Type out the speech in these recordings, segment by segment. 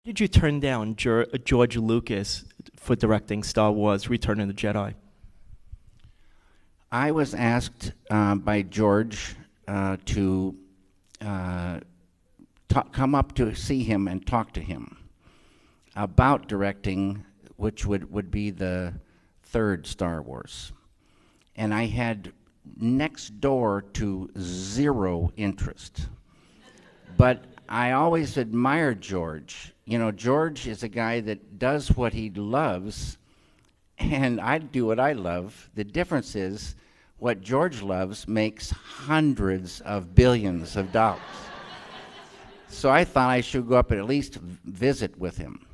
Did you turn down George Lucas for directing Star Wars: Return of the Jedi? I was asked by George to come up to see him and talk to him about directing, which would be the third Star Wars. And I had next door to zero interest. But I always admired George. You know, George is a guy that does what he loves, and I do what I love. The difference is what George loves makes hundreds of billions of dollars. So I thought I should go up and at least visit with him.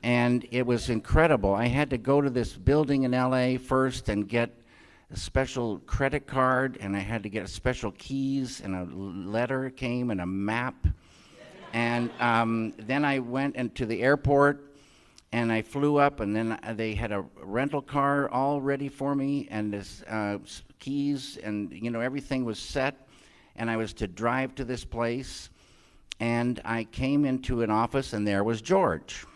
And it was incredible. I had to go to this building in LA first and get a special credit card, and I had to get special keys, and a letter came and a map. And then I went into the airport, and I flew up, and then they had a rental car all ready for me, and this keys, and everything was set, and I was to drive to this place. And I came into an office, and there was George.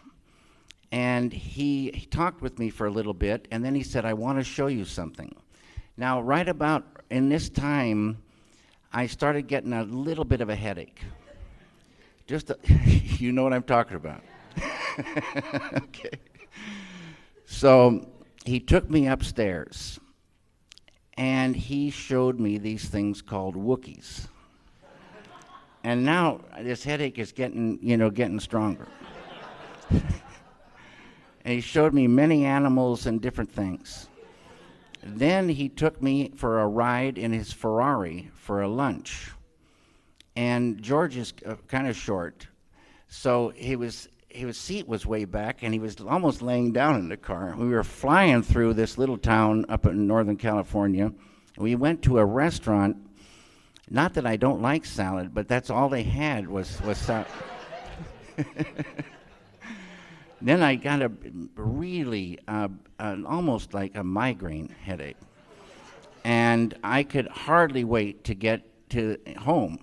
And he talked with me for a little bit, and then he said, "I want to show you something." Now, right about in this time, I started getting a little bit of a headache. You know what I'm talking about. Okay. So he took me upstairs, and he showed me these things called Wookiees. And now this headache is getting stronger. And he showed me many animals and different things. Then he took me for a ride in his Ferrari for a lunch. And George is kind of short, so his seat was way back, and he was almost laying down in the car. We were flying through this little town up in Northern California. We went to a restaurant. Not that I don't like salad, but that's all they had was salad. Then I got a really, almost like a migraine headache. And I could hardly wait to get to home.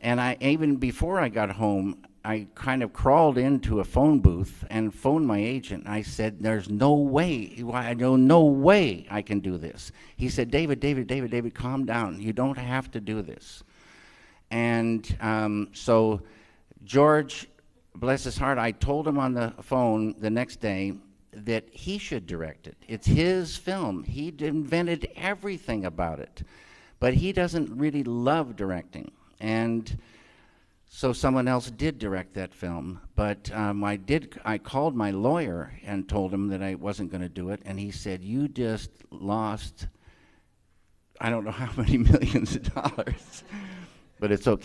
And even before I got home, I kind of crawled into a phone booth and phoned my agent. I said, "There's no way, no way I can do this." He said, David, calm down. You don't have to do this." And so George, bless his heart, I told him on the phone the next day that he should direct it. It's his film. He invented everything about it. But he doesn't really love directing. And so someone else did direct that film. But I called my lawyer and told him that I wasn't going to do it. And he said, "You just lost, I don't know how many millions of dollars." But it's okay.